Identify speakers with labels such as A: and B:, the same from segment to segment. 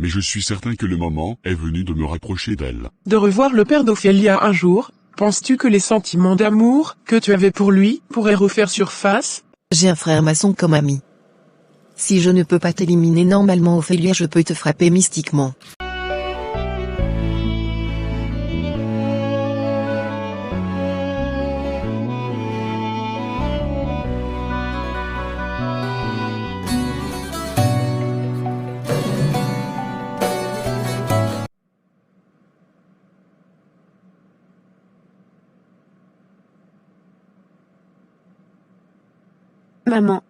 A: mais je suis certain que le moment est venu de me rapprocher d'elle.
B: De revoir le père d'Ophélia un jour, penses-tu que les sentiments d'amour que tu avais pour lui pourraient refaire surface?
C: J'ai un frère maçon comme ami. Si je ne peux pas t'éliminer normalement Ophélia, je peux te frapper mystiquement.
D: Maman.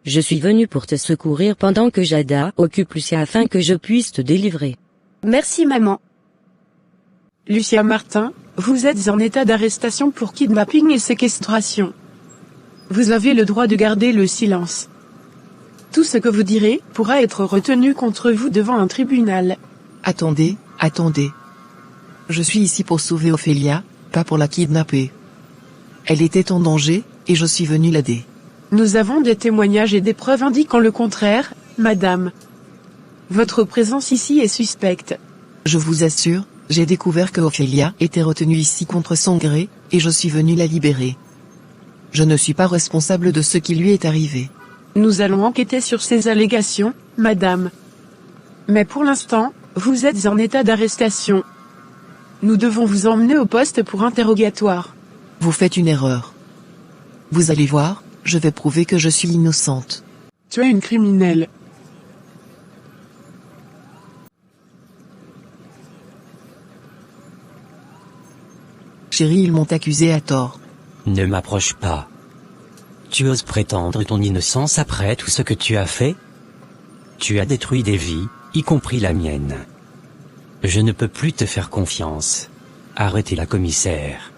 E: Je suis venu pour te secourir pendant que Jada occupe Lucia afin que je puisse te délivrer.
D: Merci maman.
B: Lucia Martin, vous êtes en état d'arrestation pour kidnapping et séquestration. Vous avez le droit de garder le silence. Tout ce que vous direz pourra être retenu contre vous devant un tribunal.
C: Attendez. Je suis ici pour sauver Ophélia, pas pour la kidnapper. Elle était en danger, et je suis venu l'aider.
B: Nous avons des témoignages et des preuves indiquant le contraire, madame. Votre présence ici est suspecte.
C: Je vous assure, j'ai découvert que Ophélia était retenue ici contre son gré, et je suis venu la libérer. Je ne suis pas responsable de ce qui lui est arrivé.
B: Nous allons enquêter sur ces allégations, madame. Mais pour l'instant, vous êtes en état d'arrestation. Nous devons vous emmener au poste pour interrogatoire.
C: Vous faites une erreur. Vous allez voir, je vais prouver que je suis innocente.
B: Tu es une criminelle.
C: Chérie, ils m'ont accusé à tort.
F: Ne m'approche pas. Tu oses prétendre ton innocence après tout ce que tu as fait? Tu as détruit des vies, y compris la mienne. Je ne peux plus te faire confiance. Arrêtez la commissaire.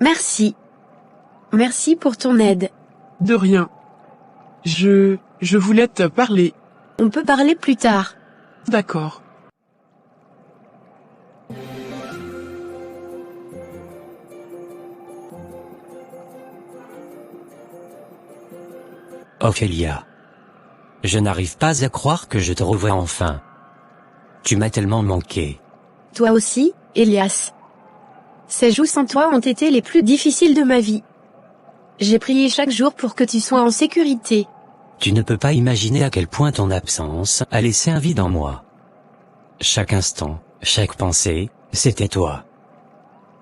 D: Merci. Merci pour ton aide.
B: De rien. Je voulais te parler.
D: On peut parler plus tard.
B: D'accord.
F: Ophélia. Je n'arrive pas à croire que je te revois enfin. Tu m'as tellement manqué.
D: Toi aussi, Elias. Ces jours sans toi ont été les plus difficiles de ma vie. J'ai prié chaque jour pour que tu sois en sécurité.
F: Tu ne peux pas imaginer à quel point ton absence a laissé un vide en moi. Chaque instant, chaque pensée, c'était toi.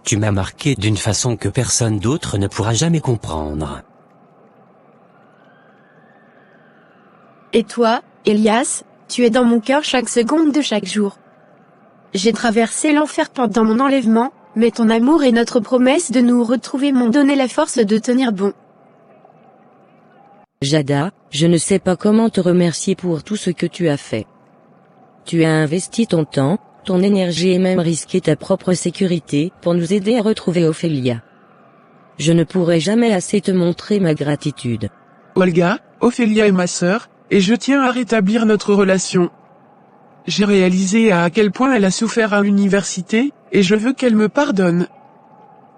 F: Tu m'as marqué d'une façon que personne d'autre ne pourra jamais comprendre.
D: Et toi, Elias, tu es dans mon cœur chaque seconde de chaque jour. J'ai traversé l'enfer pendant mon enlèvement, mais ton amour et notre promesse de nous retrouver m'ont donné la force de tenir bon.
E: Jada, je ne sais pas comment te remercier pour tout ce que tu as fait. Tu as investi ton temps, ton énergie et même risqué ta propre sécurité pour nous aider à retrouver Ophélia. Je ne pourrai jamais assez te montrer ma gratitude.
B: Olga, Ophélia est ma sœur, et je tiens à rétablir notre relation. J'ai réalisé à quel point elle a souffert à l'université, et je veux qu'elle me pardonne.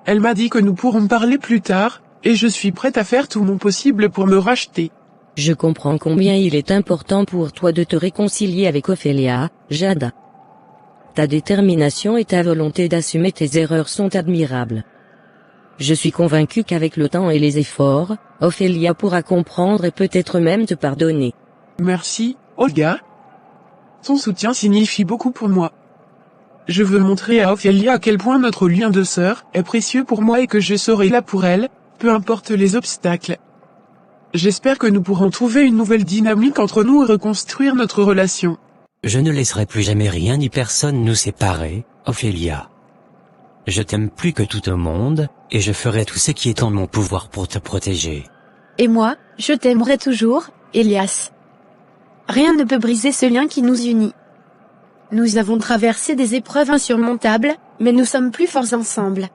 B: Elle m'a dit que nous pourrons parler plus tard, et je suis prête à faire tout mon possible pour me racheter.
E: Je comprends combien il est important pour toi de te réconcilier avec Ophélia, Jada. Ta détermination et ta volonté d'assumer tes erreurs sont admirables. Je suis convaincu qu'avec le temps et les efforts, Ophélia pourra comprendre et peut-être même te pardonner.
B: Merci, Olga. Ton soutien signifie beaucoup pour moi. Je veux montrer à Ophélia à quel point notre lien de sœur est précieux pour moi et que je serai là pour elle, peu importe les obstacles. J'espère que nous pourrons trouver une nouvelle dynamique entre nous et reconstruire notre relation.
F: Je ne laisserai plus jamais rien ni personne nous séparer, Ophélia. Je t'aime plus que tout au monde, et je ferai tout ce qui est en mon pouvoir pour te protéger.
D: Et moi, je t'aimerai toujours, Elias. Rien ne peut briser ce lien qui nous unit. Nous avons traversé des épreuves insurmontables, mais nous sommes plus forts ensemble.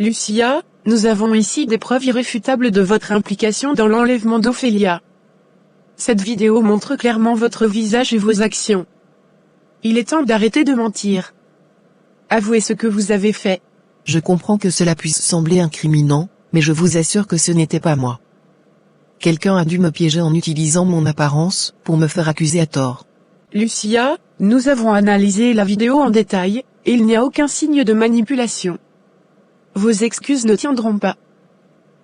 B: Lucia, nous avons ici des preuves irréfutables de votre implication dans l'enlèvement d'Ophélia. Cette vidéo montre clairement votre visage et vos actions. Il est temps d'arrêter de mentir. Avouez ce que vous avez fait.
C: Je comprends que cela puisse sembler incriminant, mais je vous assure que ce n'était pas moi. Quelqu'un a dû me piéger en utilisant mon apparence, pour me faire accuser à tort.
B: Lucia, nous avons analysé la vidéo en détail, et il n'y a aucun signe de manipulation. Vos excuses ne tiendront pas.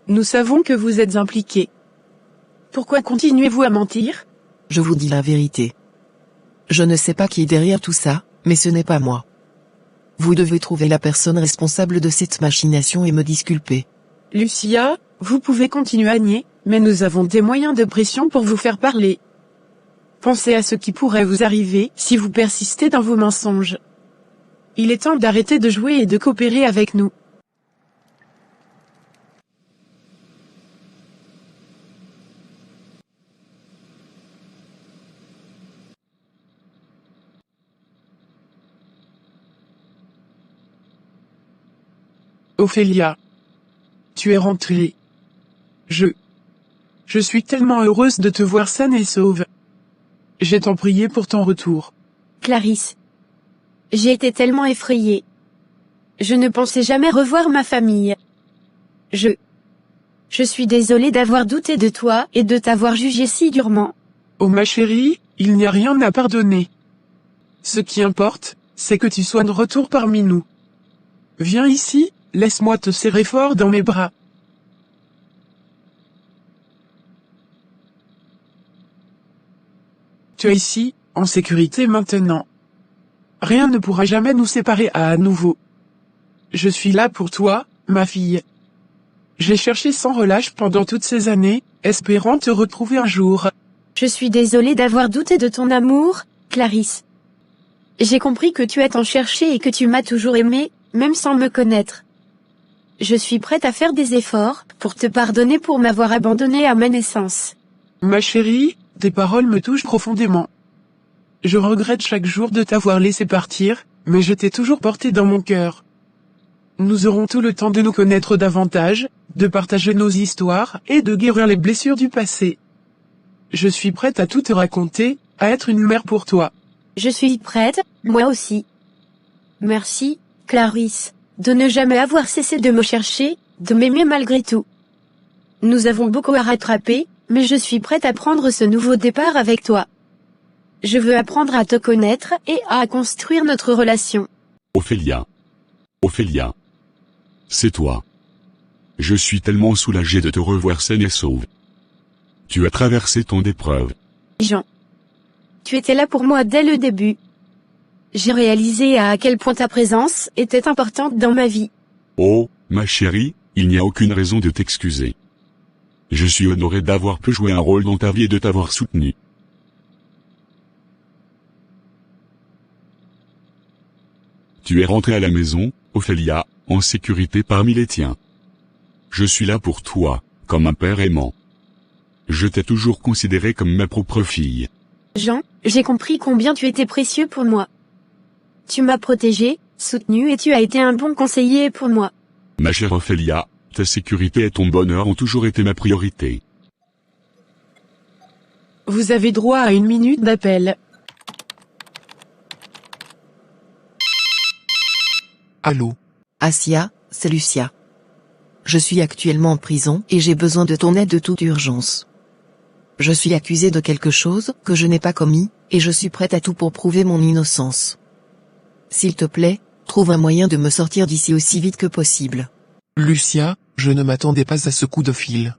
B: Nous savons que vous êtes impliqué. Pourquoi continuez-vous à mentir?
C: Je vous dis la vérité. Je ne sais pas qui est derrière tout ça, mais ce n'est pas moi. Vous devez trouver la personne responsable de cette machination et me disculper.
B: Lucia, vous pouvez continuer à nier, mais nous avons des moyens de pression pour vous faire parler. Pensez à ce qui pourrait vous arriver si vous persistez dans vos mensonges. Il est temps d'arrêter de jouer et de coopérer avec nous. Ophélia. Tu es rentrée. Je suis tellement heureuse de te voir saine et sauve. J'ai tant prié pour ton retour.
D: Clarisse. J'ai été tellement effrayée. Je ne pensais jamais revoir ma famille. Je suis désolée d'avoir douté de toi et de t'avoir jugé si durement.
B: Oh ma chérie, il n'y a rien à pardonner. Ce qui importe, c'est que tu sois de retour parmi nous. Viens ici, laisse-moi te serrer fort dans mes bras. Tu es ici, en sécurité maintenant. Rien ne pourra jamais nous séparer à nouveau. Je suis là pour toi, ma fille. J'ai cherché sans relâche pendant toutes ces années, espérant te retrouver un jour.
D: Je suis désolée d'avoir douté de ton amour, Clarisse. J'ai compris que tu as tant cherché et que tu m'as toujours aimé, même sans me connaître. Je suis prête à faire des efforts pour te pardonner pour m'avoir abandonnée à ma naissance.
B: Ma chérie, tes paroles me touchent profondément. Je regrette chaque jour de t'avoir laissé partir, mais je t'ai toujours porté dans mon cœur. Nous aurons tout le temps de nous connaître davantage, de partager nos histoires et de guérir les blessures du passé. Je suis prête à tout te raconter, à être une mère pour toi.
D: Je suis prête, moi aussi. Merci, Clarisse, de ne jamais avoir cessé de me chercher, de m'aimer malgré tout. Nous avons beaucoup à rattraper, mais je suis prête à prendre ce nouveau départ avec toi. Je veux apprendre à te connaître et à construire notre relation.
A: Ophélia. Ophélia. C'est toi. Je suis tellement soulagé de te revoir saine et sauve. Tu as traversé tant d'épreuves.
D: Jean. Tu étais là pour moi dès le début. J'ai réalisé à quel point ta présence était importante dans ma vie.
A: Oh, ma chérie, il n'y a aucune raison de t'excuser. Je suis honoré d'avoir pu jouer un rôle dans ta vie et de t'avoir soutenu. Tu es rentrée à la maison, Ophélia, en sécurité parmi les tiens. Je suis là pour toi, comme un père aimant. Je t'ai toujours considéré comme ma propre fille.
D: Jean, j'ai compris combien tu étais précieux pour moi. Tu m'as protégé, soutenu et tu as été un bon conseiller pour moi.
A: Ma chère Ophélia, ta sécurité et ton bonheur ont toujours été ma priorité.
B: Vous avez droit à 1 minute d'appel.
G: Allô?
C: Assia, c'est Lucia. Je suis actuellement en prison et j'ai besoin de ton aide de toute urgence. Je suis accusée de quelque chose que je n'ai pas commis, et je suis prête à tout pour prouver mon innocence. S'il te plaît, trouve un moyen de me sortir d'ici aussi vite que possible.
G: Lucia, je ne m'attendais pas à ce coup de fil.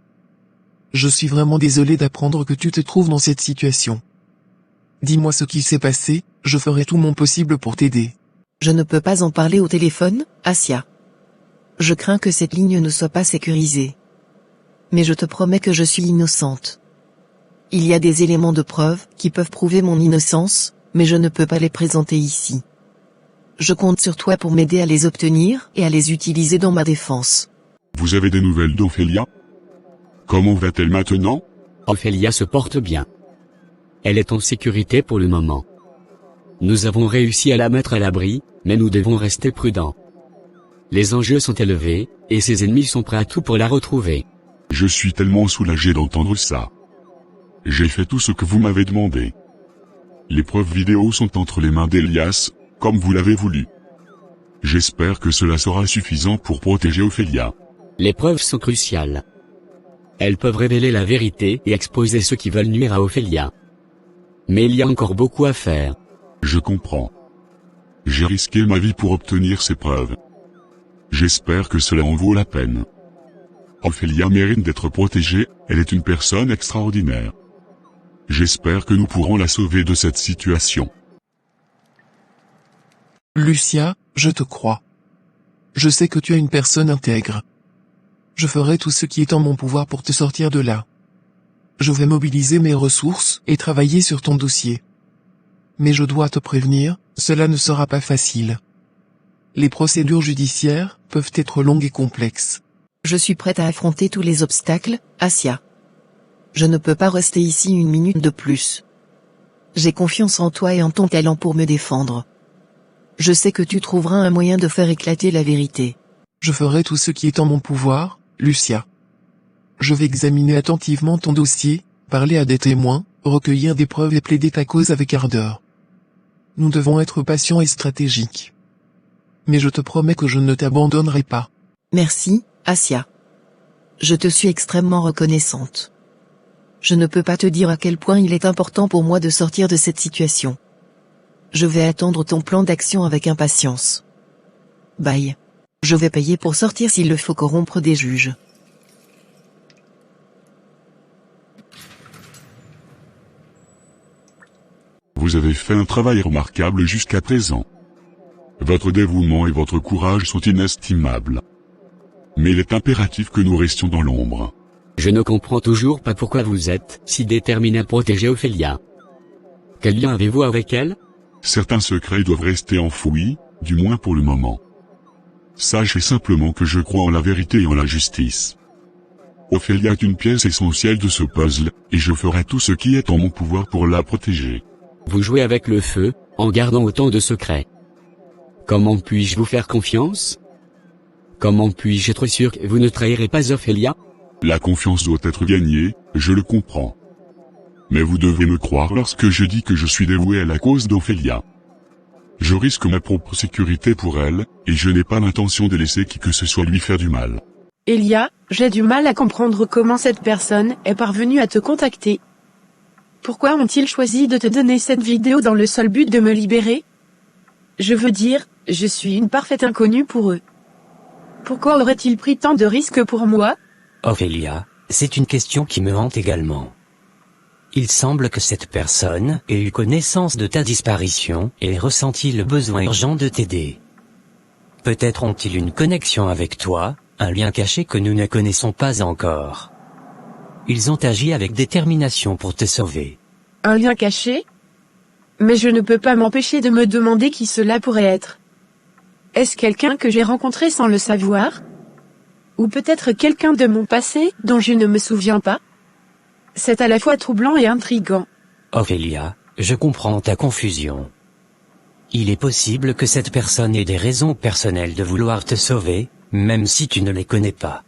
G: Je suis vraiment désolé d'apprendre que tu te trouves dans cette situation. Dis-moi ce qui s'est passé, je ferai tout mon possible pour t'aider.
C: Je ne peux pas en parler au téléphone, Assia. Je crains que cette ligne ne soit pas sécurisée. Mais je te promets que je suis innocente. Il y a des éléments de preuve qui peuvent prouver mon innocence, mais je ne peux pas les présenter ici. Je compte sur toi pour m'aider à les obtenir et à les utiliser dans ma défense.
A: Vous avez des nouvelles d'Ophélia? Comment va-t-elle maintenant?
F: Ophélia se porte bien. Elle est en sécurité pour le moment. Nous avons réussi à la mettre à l'abri, mais nous devons rester prudents.
H: Les enjeux sont élevés, et ses ennemis sont prêts à tout pour la retrouver.
A: Je suis tellement soulagé d'entendre ça. J'ai fait tout ce que vous m'avez demandé. Les preuves vidéo sont entre les mains d'Elias, comme vous l'avez voulu. J'espère que cela sera suffisant pour protéger Ophélia.
H: Les preuves sont cruciales. Elles peuvent révéler la vérité et exposer ceux qui veulent nuire à Ophélia. Mais il y a encore beaucoup à faire.
A: Je comprends. J'ai risqué ma vie pour obtenir ces preuves. J'espère que cela en vaut la peine. Ophélia mérite d'être protégée, elle est une personne extraordinaire. J'espère que nous pourrons la sauver de cette situation.
G: Lucia, je te crois. Je sais que tu es une personne intègre. Je ferai tout ce qui est en mon pouvoir pour te sortir de là. Je vais mobiliser mes ressources et travailler sur ton dossier. Mais je dois te prévenir, cela ne sera pas facile. Les procédures judiciaires peuvent être longues et complexes.
C: Je suis prête à affronter tous les obstacles, Asia. Je ne peux pas rester ici une minute de plus. J'ai confiance en toi et en ton talent pour me défendre. Je sais que tu trouveras un moyen de faire éclater la vérité.
G: Je ferai tout ce qui est en mon pouvoir, Lucia. Je vais examiner attentivement ton dossier, parler à des témoins, recueillir des preuves et plaider ta cause avec ardeur. Nous devons être patients et stratégiques. Mais je te promets que je ne t'abandonnerai pas.
C: Merci, Asia. Je te suis extrêmement reconnaissante. Je ne peux pas te dire à quel point il est important pour moi de sortir de cette situation. Je vais attendre ton plan d'action avec impatience. Bye. Je vais payer pour sortir s'il le faut, corrompre des juges.
A: Vous avez fait un travail remarquable jusqu'à présent. Votre dévouement et votre courage sont inestimables. Mais il est impératif que nous restions dans l'ombre.
H: Je ne comprends toujours pas pourquoi vous êtes si déterminé à protéger Ophélia. Quel lien avez-vous avec elle?
A: Certains secrets doivent rester enfouis, du moins pour le moment. Sachez simplement que je crois en la vérité et en la justice. Ophélia est une pièce essentielle de ce puzzle, et je ferai tout ce qui est en mon pouvoir pour la protéger.
H: Vous jouez avec le feu, en gardant autant de secrets. Comment puis-je vous faire confiance? Comment puis-je être sûr que vous ne trahirez pas Ophélia?
A: La confiance doit être gagnée, je le comprends. Mais vous devez me croire lorsque je dis que je suis dévoué à la cause d'Ophélia. Je risque ma propre sécurité pour elle, et je n'ai pas l'intention de laisser qui que ce soit lui faire du mal.
D: Elia, j'ai du mal à comprendre comment cette personne est parvenue à te contacter. Pourquoi ont-ils choisi de te donner cette vidéo dans le seul but de me libérer? Je veux dire, je suis une parfaite inconnue pour eux. Pourquoi auraient-ils pris tant de risques pour moi?
F: Ophélia, c'est une question qui me hante également. Il semble que cette personne ait eu connaissance de ta disparition et ait ressenti le besoin urgent de t'aider. Peut-être ont-ils une connexion avec toi, un lien caché que nous ne connaissons pas encore. Ils ont agi avec détermination pour te sauver.
D: Un lien caché? Mais je ne peux pas m'empêcher de me demander qui cela pourrait être. Est-ce quelqu'un que j'ai rencontré sans le savoir? Ou peut-être quelqu'un de mon passé dont je ne me souviens pas? C'est à la fois troublant et intriguant.
F: Ophélia, je comprends ta confusion. Il est possible que cette personne ait des raisons personnelles de vouloir te sauver, même si tu ne les connais pas.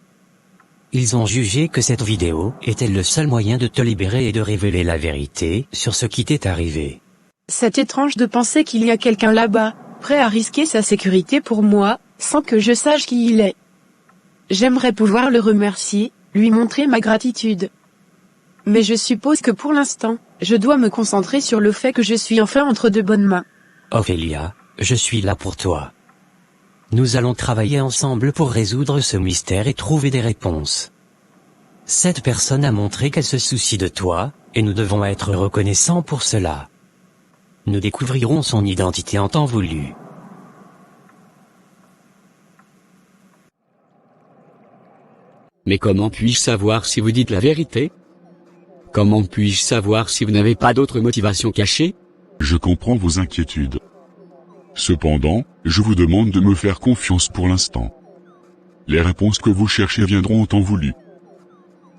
F: Ils ont jugé que cette vidéo était le seul moyen de te libérer et de révéler la vérité sur ce qui t'est arrivé.
D: C'est étrange de penser qu'il y a quelqu'un là-bas, prêt à risquer sa sécurité pour moi, sans que je sache qui il est. J'aimerais pouvoir le remercier, lui montrer ma gratitude. Mais je suppose que pour l'instant, je dois me concentrer sur le fait que je suis enfin entre de bonnes mains.
F: Ophélia, je suis là pour toi. Nous allons travailler ensemble pour résoudre ce mystère et trouver des réponses. Cette personne a montré qu'elle se soucie de toi, et nous devons être reconnaissants pour cela. Nous découvrirons son identité en temps voulu.
H: Mais comment puis-je savoir si vous dites la vérité? Comment puis-je savoir si vous n'avez pas d'autre motivation cachée?
A: Je comprends vos inquiétudes. Cependant, je vous demande de me faire confiance pour l'instant. Les réponses que vous cherchez viendront en temps voulu.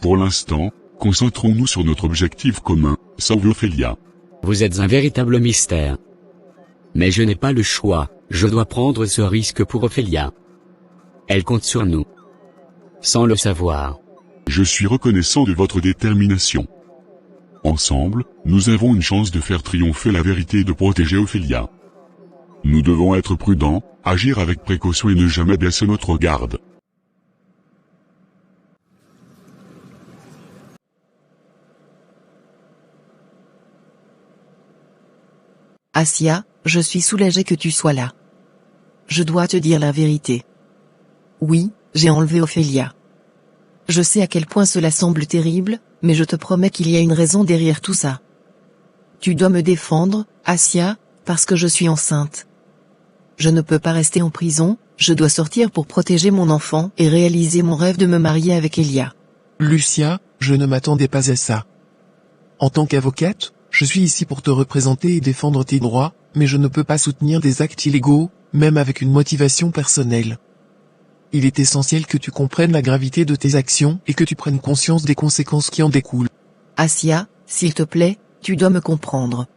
A: Pour l'instant, concentrons-nous sur notre objectif commun, sauver Ophélia.
H: Vous êtes un véritable mystère. Mais je n'ai pas le choix, je dois prendre ce risque pour Ophélia. Elle compte sur nous. Sans le savoir.
A: Je suis reconnaissant de votre détermination. Ensemble, nous avons une chance de faire triompher la vérité et de protéger Ophélia. Nous devons être prudents, agir avec précaution et ne jamais baisser notre garde.
C: Assia, je suis soulagée que tu sois là. Je dois te dire la vérité. Oui, j'ai enlevé Ophélia. Je sais à quel point cela semble terrible, mais je te promets qu'il y a une raison derrière tout ça. Tu dois me défendre, Assia, parce que je suis enceinte. Je ne peux pas rester en prison, je dois sortir pour protéger mon enfant et réaliser mon rêve de me marier avec Elia.
G: Lucia, je ne m'attendais pas à ça. En tant qu'avocate, je suis ici pour te représenter et défendre tes droits, mais je ne peux pas soutenir des actes illégaux, même avec une motivation personnelle. Il est essentiel que tu comprennes la gravité de tes actions et que tu prennes conscience des conséquences qui en découlent.
C: Assia, s'il te plaît, tu dois me comprendre.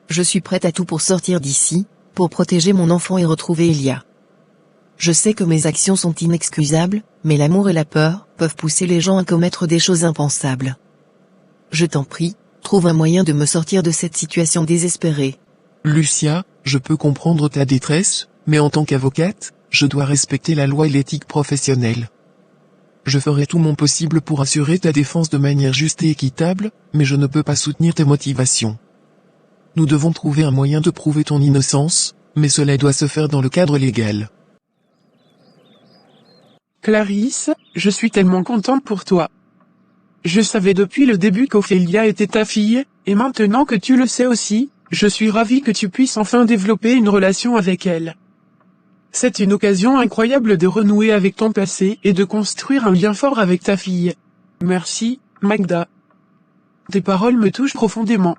C: Je suis prête à tout pour sortir d'ici, pour protéger mon enfant et retrouver Elia. Je sais que mes actions sont inexcusables, mais l'amour et la peur peuvent pousser les gens à commettre des choses impensables. Je t'en prie, trouve un moyen de me sortir de cette situation désespérée.
G: Lucia, je peux comprendre ta détresse, mais en tant qu'avocate, je dois respecter la loi et l'éthique professionnelle. Je ferai tout mon possible pour assurer ta défense de manière juste et équitable, mais je ne peux pas soutenir tes motivations. Nous devons trouver un moyen de prouver ton innocence, mais cela doit se faire dans le cadre légal.
B: Clarisse, je suis tellement contente pour toi. Je savais depuis le début qu'Ophélia était ta fille, et maintenant que tu le sais aussi, je suis ravie que tu puisses enfin développer une relation avec elle. C'est une occasion incroyable de renouer avec ton passé et de construire un lien fort avec ta fille. Merci, Magda. Tes paroles me touchent profondément.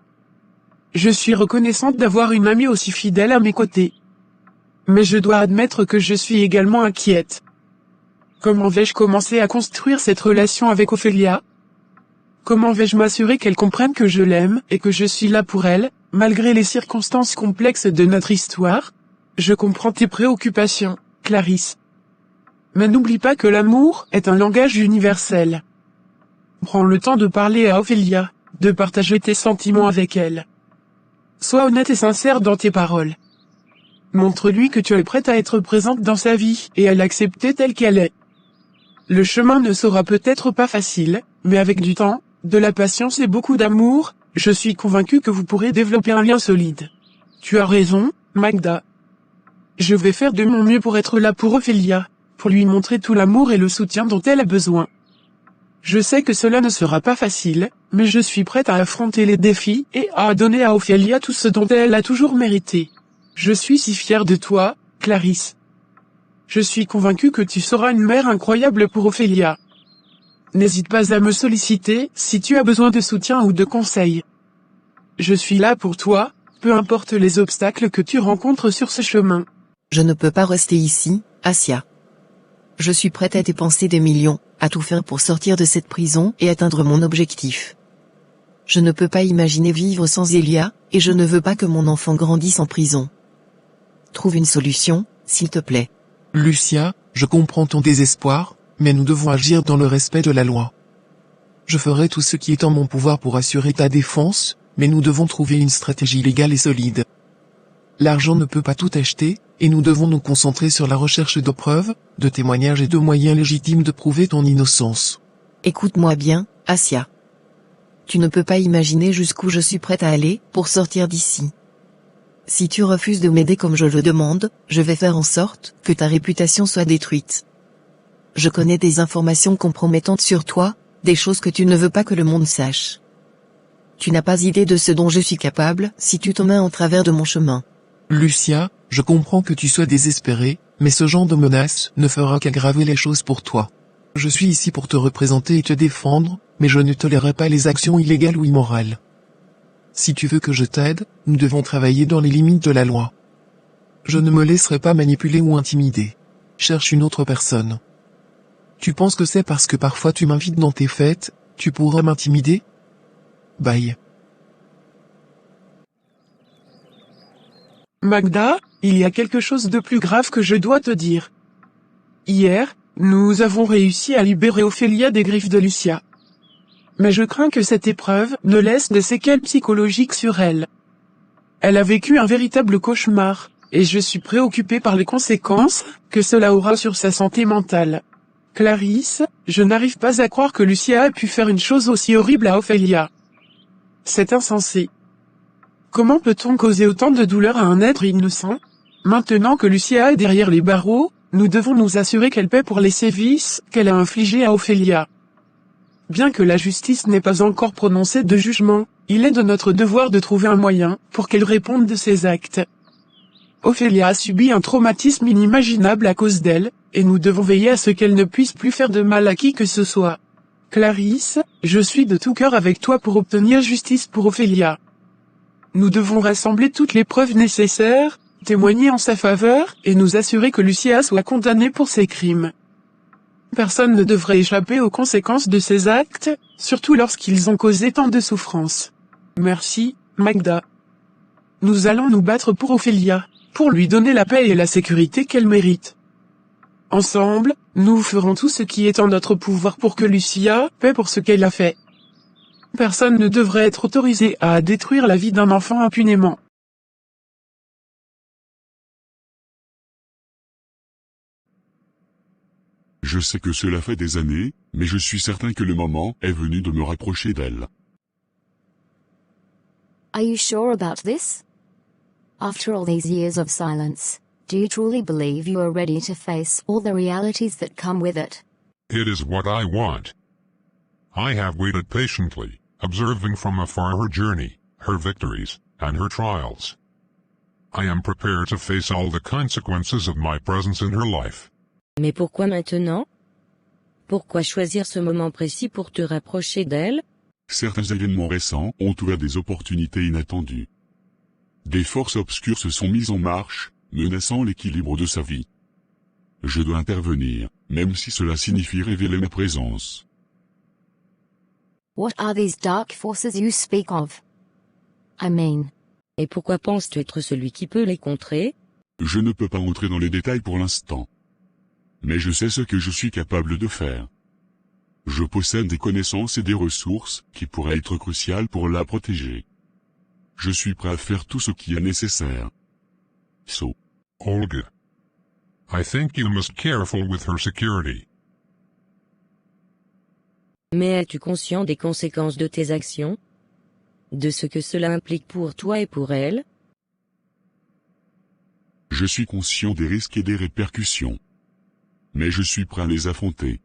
B: Je suis reconnaissante d'avoir une amie aussi fidèle à mes côtés. Mais je dois admettre que je suis également inquiète. Comment vais-je commencer à construire cette relation avec Ophélia? Comment vais-je m'assurer qu'elle comprenne que je l'aime et que je suis là pour elle, malgré les circonstances complexes de notre histoire? Je comprends tes préoccupations, Clarisse. Mais n'oublie pas que l'amour est un langage universel. Prends le temps de parler à Ophélia, de partager tes sentiments avec elle. Sois honnête et sincère dans tes paroles. Montre-lui que tu es prête à être présente dans sa vie et à l'accepter telle qu'elle est. Le chemin ne sera peut-être pas facile, mais avec du temps, de la patience et beaucoup d'amour, je suis convaincue que vous pourrez développer un lien solide. Tu as raison, Magda. Je vais faire de mon mieux pour être là pour Ophélia, pour lui montrer tout l'amour et le soutien dont elle a besoin. Je sais que cela ne sera pas facile, mais je suis prête à affronter les défis et à donner à Ophélia tout ce dont elle a toujours mérité. Je suis si fière de toi, Clarisse. Je suis convaincue que tu seras une mère incroyable pour Ophélia. N'hésite pas à me solliciter si tu as besoin de soutien ou de conseils. Je suis là pour toi, peu importe les obstacles que tu rencontres sur ce chemin.
C: Je ne peux pas rester ici, Assia. Je suis prête à dépenser des millions, à tout faire pour sortir de cette prison et atteindre mon objectif. Je ne peux pas imaginer vivre sans Elia, et je ne veux pas que mon enfant grandisse en prison. Trouve une solution, s'il te plaît.
G: Lucia, je comprends ton désespoir, mais nous devons agir dans le respect de la loi. Je ferai tout ce qui est en mon pouvoir pour assurer ta défense, mais nous devons trouver une stratégie légale et solide. L'argent ne peut pas tout acheter, et nous devons nous concentrer sur la recherche de preuves, de témoignages et de moyens légitimes de prouver ton innocence.
C: Écoute-moi bien, Assia. Tu ne peux pas imaginer jusqu'où je suis prête à aller pour sortir d'ici. Si tu refuses de m'aider comme je le demande, je vais faire en sorte que ta réputation soit détruite. Je connais des informations compromettantes sur toi, des choses que tu ne veux pas que le monde sache. Tu n'as pas idée de ce dont je suis capable si tu te mets en travers de mon chemin.
G: Lucia, je comprends que tu sois désespérée, mais ce genre de menace ne fera qu'aggraver les choses pour toi. Je suis ici pour te représenter et te défendre, mais je ne tolérerai pas les actions illégales ou immorales. Si tu veux que je t'aide, nous devons travailler dans les limites de la loi. Je ne me laisserai pas manipuler ou intimider. Cherche une autre personne. Tu penses que c'est parce que parfois tu m'invites dans tes fêtes, tu pourras m'intimider? Bye.
B: Magda, il y a quelque chose de plus grave que je dois te dire. Hier, nous avons réussi à libérer Ophélia des griffes de Lucia. Mais je crains que cette épreuve ne laisse des séquelles psychologiques sur elle. Elle a vécu un véritable cauchemar, et je suis préoccupé par les conséquences que cela aura sur sa santé mentale. Clarisse, je n'arrive pas à croire que Lucia a pu faire une chose aussi horrible à Ophélia. C'est insensé. Comment peut-on causer autant de douleur à un être innocent? Maintenant que Lucia est derrière les barreaux, nous devons nous assurer qu'elle paie pour les sévices qu'elle a infligés à Ophélia. Bien que la justice n'ait pas encore prononcé de jugement, il est de notre devoir de trouver un moyen pour qu'elle réponde de ses actes. Ophélia a subi un traumatisme inimaginable à cause d'elle, et nous devons veiller à ce qu'elle ne puisse plus faire de mal à qui que ce soit. Clarisse, je suis de tout cœur avec toi pour obtenir justice pour Ophélia. Nous devons rassembler toutes les preuves nécessaires, témoigner en sa faveur, et nous assurer que Lucia soit condamnée pour ses crimes. Personne ne devrait échapper aux conséquences de ses actes, surtout lorsqu'ils ont causé tant de souffrance. Merci, Magda. Nous allons nous battre pour Ophélia, pour lui donner la paix et la sécurité qu'elle mérite. Ensemble, nous ferons tout ce qui est en notre pouvoir pour que Lucia paie pour ce qu'elle a fait. Personne ne devrait être autorisé à détruire la vie d'un enfant impunément.
A: Je sais que cela fait des années, mais je suis certain que le moment est venu de me rapprocher d'elle.
I: Are you sure about this? After all these years of silence, do you truly believe you are ready to face all the realities that come with it?
J: It is what I want. I have waited patiently, observing from afar her journey, her victories, and her trials. I am prepared to face all the consequences of my presence in her life.
E: Mais pourquoi maintenant? Pourquoi choisir ce moment précis pour te rapprocher d'elle?
A: Certains événements récents ont ouvert des opportunités inattendues. Des forces obscures se sont mises en marche, menaçant l'équilibre de sa vie. Je dois intervenir, même si cela signifie révéler ma présence.
I: What are these dark forces you speak of? I mean.
E: Et pourquoi penses-tu être celui qui peut les contrer?
A: Je ne peux pas entrer dans les détails pour l'instant. Mais je sais ce que je suis capable de faire. Je possède des connaissances et des ressources qui pourraient être cruciales pour la protéger. Je suis prêt à faire tout ce qui est nécessaire. So.
J: Olga. I think you must be careful with her security.
E: Mais es-tu conscient des conséquences de tes actions? De ce que cela implique pour toi et pour elle?
A: Je suis conscient des risques et des répercussions. Mais je suis prêt à les affronter.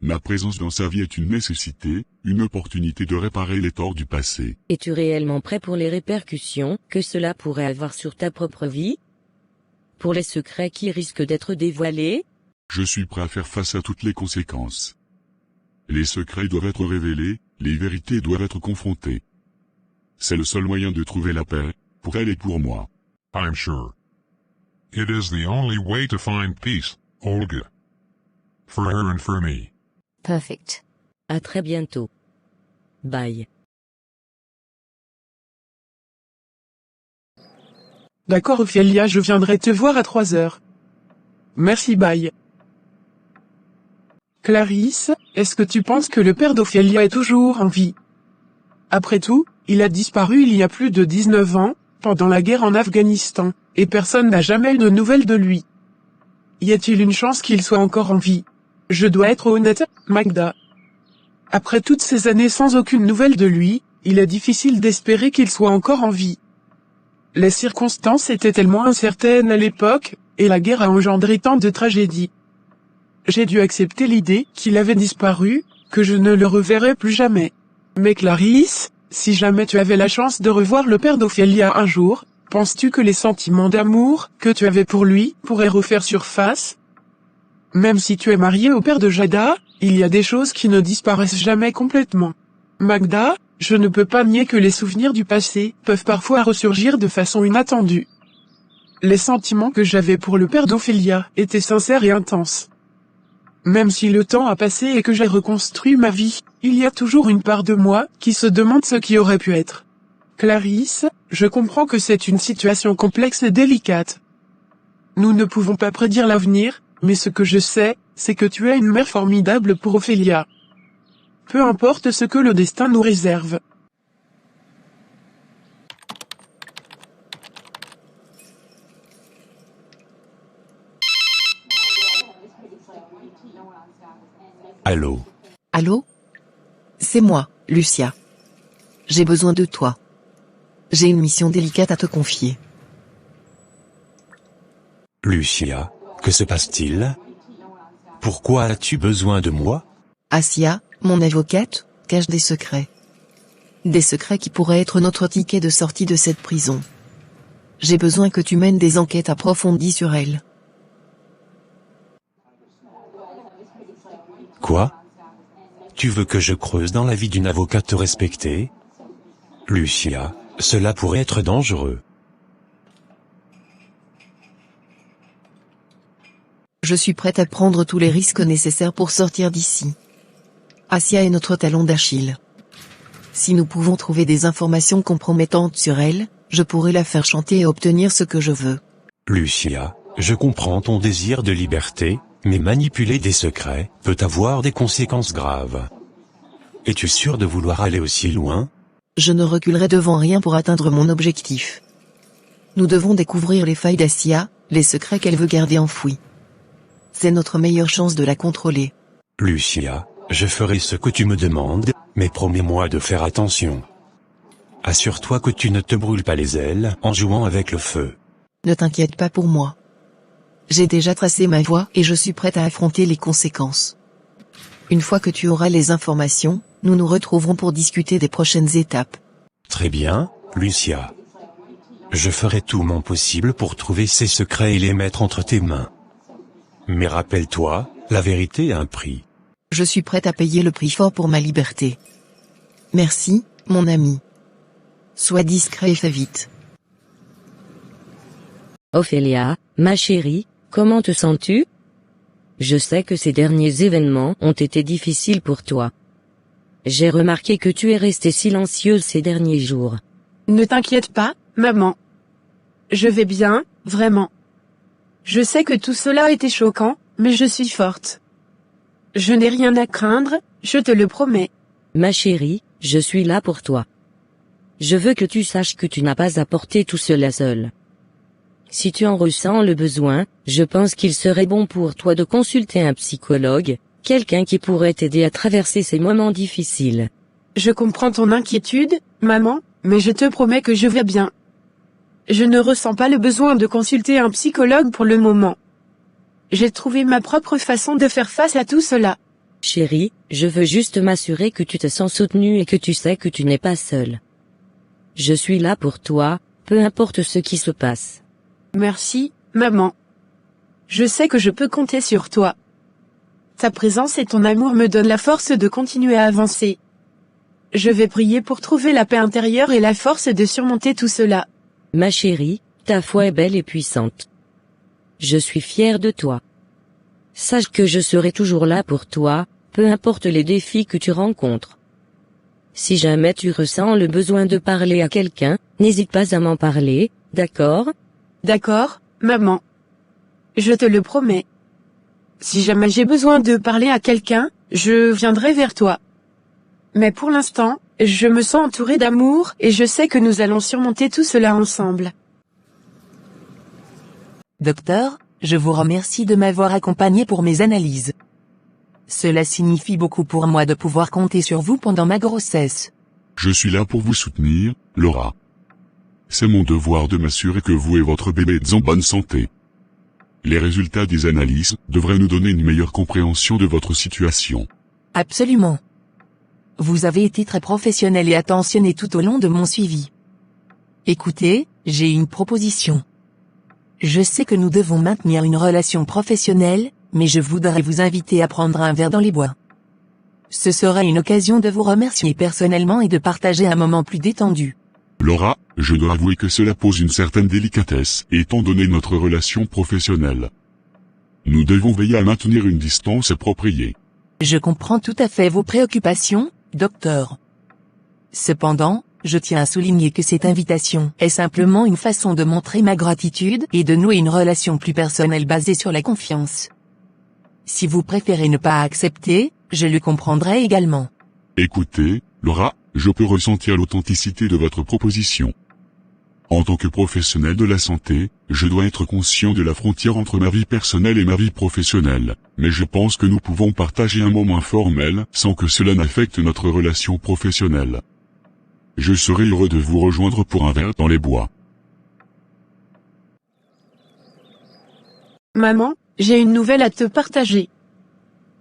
A: Ma présence dans sa vie est une nécessité, une opportunité de réparer les torts du passé.
E: Es-tu réellement prêt pour les répercussions que cela pourrait avoir sur ta propre vie? Pour les secrets qui risquent d'être dévoilés?
A: Je suis prêt à faire face à toutes les conséquences. Les secrets doivent être révélés, les vérités doivent être confrontées. C'est le seul moyen de trouver la paix, pour elle et pour moi.
J: I'm sure. It is the only way to find peace, Olga. For her and for me.
I: Perfect.
E: À très bientôt. Bye.
B: D'accord Ophélia, je viendrai te voir à 3 heures. Merci, bye. Clarisse, est-ce que tu penses que le père d'Ophélia est toujours en vie? Après tout, il a disparu il y a plus de 19 ans, pendant la guerre en Afghanistan, et personne n'a jamais eu de nouvelles de lui. Y a-t-il une chance qu'il soit encore en vie? Je dois être honnête, Magda. Après toutes ces années sans aucune nouvelle de lui, il est difficile d'espérer qu'il soit encore en vie. Les circonstances étaient tellement incertaines à l'époque, et la guerre a engendré tant de tragédies. J'ai dû accepter l'idée qu'il avait disparu, que je ne le reverrai plus jamais. Mais Clarisse, si jamais tu avais la chance de revoir le père d'Ophélia un jour, penses-tu que les sentiments d'amour que tu avais pour lui pourraient refaire surface? Même si tu es marié au père de Jada, il y a des choses qui ne disparaissent jamais complètement. Magda, je ne peux pas nier que les souvenirs du passé peuvent parfois ressurgir de façon inattendue. Les sentiments que j'avais pour le père d'Ophélia étaient sincères et intenses. Même si le temps a passé et que j'ai reconstruit ma vie, il y a toujours une part de moi qui se demande ce qui aurait pu être. Clarisse, je comprends que c'est une situation complexe et délicate. Nous ne pouvons pas prédire l'avenir, mais ce que je sais, c'est que tu es une mère formidable pour Ophélia. Peu importe ce que le destin nous réserve.
K: Allô?
C: Allô? C'est moi, Lucia. J'ai besoin de toi. J'ai une mission délicate à te confier.
K: Lucia, que se passe-t-il? Pourquoi as-tu besoin de moi?
C: Assia, mon avocate, cache des secrets. Des secrets qui pourraient être notre ticket de sortie de cette prison. J'ai besoin que tu mènes des enquêtes approfondies sur elle.
K: Quoi? Tu veux que je creuse dans la vie d'une avocate respectée? Lucia, cela pourrait être dangereux.
C: Je suis prête à prendre tous les risques nécessaires pour sortir d'ici. Assia est notre talon d'Achille. Si nous pouvons trouver des informations compromettantes sur elle, je pourrai la faire chanter et obtenir ce que je veux.
K: Lucia, je comprends ton désir de liberté, mais manipuler des secrets peut avoir des conséquences graves. Es-tu sûr de vouloir aller aussi loin?
C: Je ne reculerai devant rien pour atteindre mon objectif. Nous devons découvrir les failles d'Assia, les secrets qu'elle veut garder enfouis. C'est notre meilleure chance de la contrôler.
K: Lucia, je ferai ce que tu me demandes, mais promets-moi de faire attention. Assure-toi que tu ne te brûles pas les ailes en jouant avec le feu.
C: Ne t'inquiète pas pour moi. J'ai déjà tracé ma voie et je suis prête à affronter les conséquences. Une fois que tu auras les informations, nous nous retrouverons pour discuter des prochaines étapes.
K: Très bien, Lucia. Je ferai tout mon possible pour trouver ces secrets et les mettre entre tes mains. Mais rappelle-toi, la vérité a un prix.
C: Je suis prête à payer le prix fort pour ma liberté. Merci, mon ami. Sois discret et fais vite.
E: Ophélia, ma chérie, comment te sens-tu? Je sais que ces derniers événements ont été difficiles pour toi. J'ai remarqué que tu es restée silencieuse ces derniers jours.
D: Ne t'inquiète pas, maman. Je vais bien, vraiment. Je sais que tout cela a été choquant, mais je suis forte. Je n'ai rien à craindre, je te le promets.
E: Ma chérie, je suis là pour toi. Je veux que tu saches que tu n'as pas à porter tout cela seul. Si tu en ressens le besoin, je pense qu'il serait bon pour toi de consulter un psychologue, quelqu'un qui pourrait t'aider à traverser ces moments difficiles.
D: Je comprends ton inquiétude, maman, mais je te promets que je vais bien. Je ne ressens pas le besoin de consulter un psychologue pour le moment. J'ai trouvé ma propre façon de faire face à tout cela.
E: Chérie, je veux juste m'assurer que tu te sens soutenue et que tu sais que tu n'es pas seule. Je suis là pour toi, peu importe ce qui se passe.
D: Merci, maman. Je sais que je peux compter sur toi. Ta présence et ton amour me donnent la force de continuer à avancer. Je vais prier pour trouver la paix intérieure et la force de surmonter tout cela.
E: Ma chérie, ta foi est belle et puissante. Je suis fière de toi. Sache que je serai toujours là pour toi, peu importe les défis que tu rencontres. Si jamais tu ressens le besoin de parler à quelqu'un, n'hésite pas à m'en parler, d'accord?
D: D'accord, maman. Je te le promets. Si jamais j'ai besoin de parler à quelqu'un, je viendrai vers toi. Mais pour l'instant, je me sens entourée d'amour et je sais que nous allons surmonter tout cela ensemble.
L: Docteur, je vous remercie de m'avoir accompagné pour mes analyses. Cela signifie beaucoup pour moi de pouvoir compter sur vous pendant ma grossesse.
A: Je suis là pour vous soutenir, Laura. C'est mon devoir de m'assurer que vous et votre bébé êtes en bonne santé. Les résultats des analyses devraient nous donner une meilleure compréhension de votre situation.
L: Absolument. Vous avez été très professionnel et attentionné tout au long de mon suivi. Écoutez, j'ai une proposition. Je sais que nous devons maintenir une relation professionnelle, mais je voudrais vous inviter à prendre un verre dans les bois. Ce sera une occasion de vous remercier personnellement et de partager un moment plus détendu.
A: Laura, je dois avouer que cela pose une certaine délicatesse, étant donné notre relation professionnelle. Nous devons veiller à maintenir une distance appropriée.
L: Je comprends tout à fait vos préoccupations, docteur. Cependant, je tiens à souligner que cette invitation est simplement une façon de montrer ma gratitude et de nouer une relation plus personnelle basée sur la confiance. Si vous préférez ne pas accepter, je le comprendrai également.
A: Écoutez, Laura, je peux ressentir l'authenticité de votre proposition. En tant que professionnel de la santé, je dois être conscient de la frontière entre ma vie personnelle et ma vie professionnelle, mais je pense que nous pouvons partager un moment informel sans que cela n'affecte notre relation professionnelle. Je serai heureux de vous rejoindre pour un verre dans les bois.
D: Maman, j'ai une nouvelle à te partager.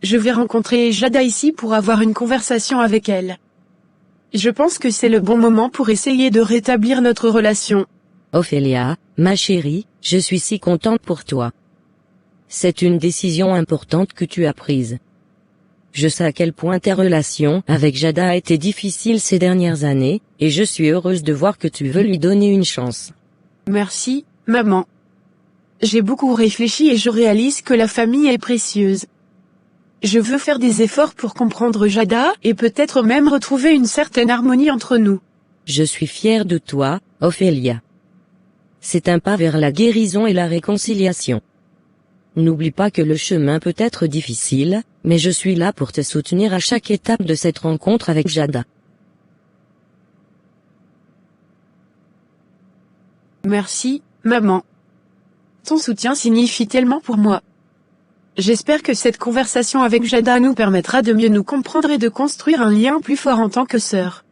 D: Je vais rencontrer Jada ici pour avoir une conversation avec elle. Je pense que c'est le bon moment pour essayer de rétablir notre relation.
E: Ophélia, ma chérie, je suis si contente pour toi. C'est une décision importante que tu as prise. Je sais à quel point ta relation avec Jada a été difficile ces dernières années, et je suis heureuse de voir que tu veux lui donner une chance.
D: Merci, maman. J'ai beaucoup réfléchi et je réalise que la famille est précieuse. Je veux faire des efforts pour comprendre Jada et peut-être même retrouver une certaine harmonie entre nous.
E: Je suis fière de toi, Ophélia. C'est un pas vers la guérison et la réconciliation. N'oublie pas que le chemin peut être difficile, mais je suis là pour te soutenir à chaque étape de cette rencontre avec Jada.
D: Merci, maman. Ton soutien signifie tellement pour moi. J'espère que cette conversation avec Jada nous permettra de mieux nous comprendre et de construire un lien plus fort en tant que sœurs.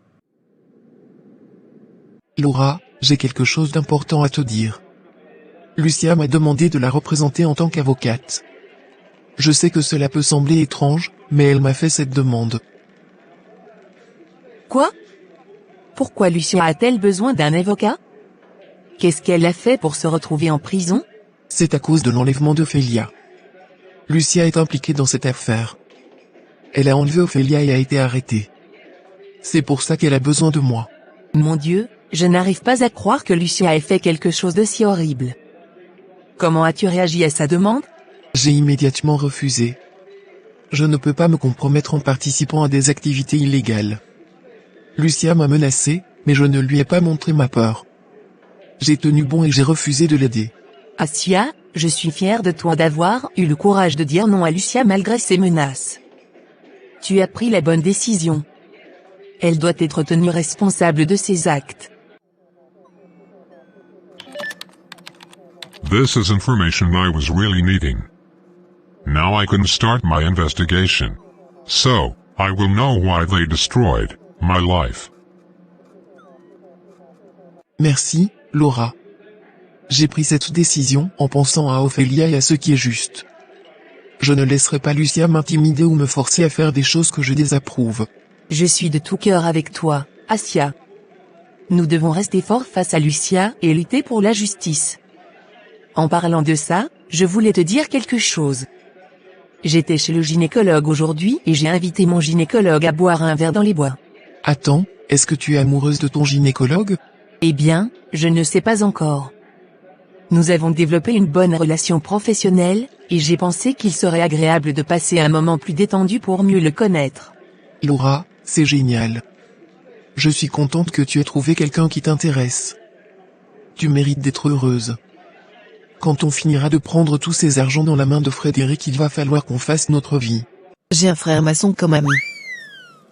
G: Laura, j'ai quelque chose d'important à te dire. Lucia m'a demandé de la représenter en tant qu'avocate. Je sais que cela peut sembler étrange, mais elle m'a fait cette demande.
L: Quoi? Pourquoi Lucia a-t-elle besoin d'un avocat? Qu'est-ce qu'elle a fait pour se retrouver en prison?
G: C'est à cause de l'enlèvement d'Ophélia. Lucia est impliquée dans cette affaire. Elle a enlevé Ophélia et a été arrêtée. C'est pour ça qu'elle a besoin de moi.
L: Mon Dieu, je n'arrive pas à croire que Lucia ait fait quelque chose de si horrible. Comment as-tu réagi à sa demande?
G: J'ai immédiatement refusé. Je ne peux pas me compromettre en participant à des activités illégales. Lucia m'a menacé, mais je ne lui ai pas montré ma peur. J'ai tenu bon et j'ai refusé de l'aider.
L: Assia, je suis fière de toi d'avoir eu le courage de dire non à Lucia malgré ses menaces. Tu as pris la bonne décision. Elle doit être tenue responsable de ses actes.
J: This is information I was really needing. Now I can start my investigation. So, I will know why they destroyed my life.
G: Merci, Laura. J'ai pris cette décision en pensant à Ophélia et à ce qui est juste. Je ne laisserai pas Lucia m'intimider ou me forcer à faire des choses que je désapprouve.
L: Je suis de tout cœur avec toi, Assia. Nous devons rester forts face à Lucia et lutter pour la justice. En parlant de ça, je voulais te dire quelque chose. J'étais chez le gynécologue aujourd'hui et j'ai invité mon gynécologue à boire un verre dans les bois.
G: Attends, est-ce que tu es amoureuse de ton gynécologue?
L: Eh bien, je ne sais pas encore. Nous avons développé une bonne relation professionnelle, et j'ai pensé qu'il serait agréable de passer un moment plus détendu pour mieux le connaître.
G: Laura, c'est génial. Je suis contente que tu aies trouvé quelqu'un qui t'intéresse. Tu mérites d'être heureuse. Quand on finira de prendre tous ces argents dans la main de Frédéric, il va falloir qu'on fasse notre vie.
C: J'ai un frère maçon comme ami.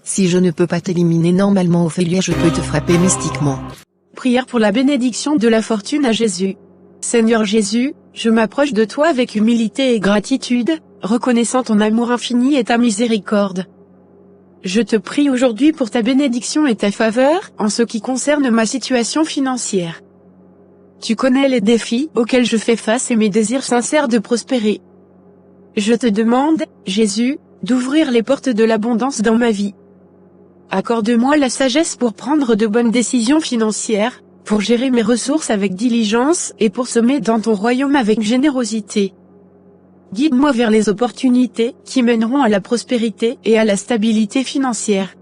C: Si je ne peux pas t'éliminer normalement, Ophélia, je peux te frapper mystiquement.
D: Prière pour la bénédiction de la fortune à Jésus. Seigneur Jésus, je m'approche de toi avec humilité et gratitude, reconnaissant ton amour infini et ta miséricorde. Je te prie aujourd'hui pour ta bénédiction et ta faveur, en ce qui concerne ma situation financière. Tu connais les défis auxquels je fais face et mes désirs sincères de prospérer. Je te demande, Jésus, d'ouvrir les portes de l'abondance dans ma vie. Accorde-moi la sagesse pour prendre de bonnes décisions financières, pour gérer mes ressources avec diligence et pour semer dans ton royaume avec générosité. Guide-moi vers les opportunités qui mèneront à la prospérité et à la stabilité financière.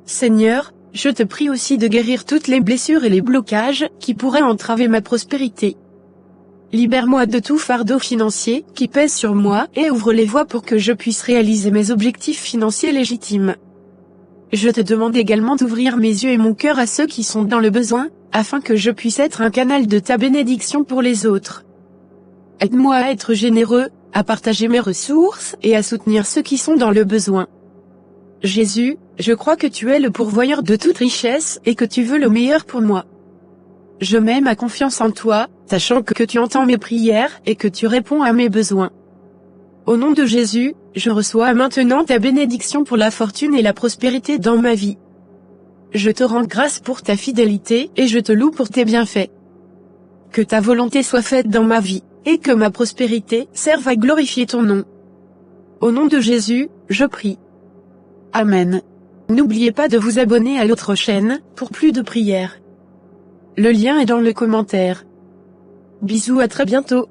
D: Seigneur, je te prie aussi de guérir toutes les blessures et les blocages qui pourraient entraver ma prospérité. Libère-moi de tout fardeau financier qui pèse sur moi et ouvre les voies pour que je puisse réaliser mes objectifs financiers légitimes. Je te demande également d'ouvrir mes yeux et mon cœur à ceux qui sont dans le besoin, afin que je puisse être un canal de ta bénédiction pour les autres. Aide-moi à être généreux, à partager mes ressources et à soutenir ceux qui sont dans le besoin. Jésus, je crois que tu es le pourvoyeur de toute richesse et que tu veux le meilleur pour moi. Je mets ma confiance en toi, sachant que tu entends mes prières et que tu réponds à mes besoins. Au nom de Jésus, je reçois maintenant ta bénédiction pour la fortune et la prospérité dans ma vie. Je te rends grâce pour ta fidélité et je te loue pour tes bienfaits. Que ta volonté soit faite dans ma vie, et que ma prospérité serve à glorifier ton nom. Au nom de Jésus, je prie. Amen. N'oubliez pas de vous abonner à l'autre chaîne, pour plus de prières. Le lien est dans le commentaire. Bisous, à très bientôt.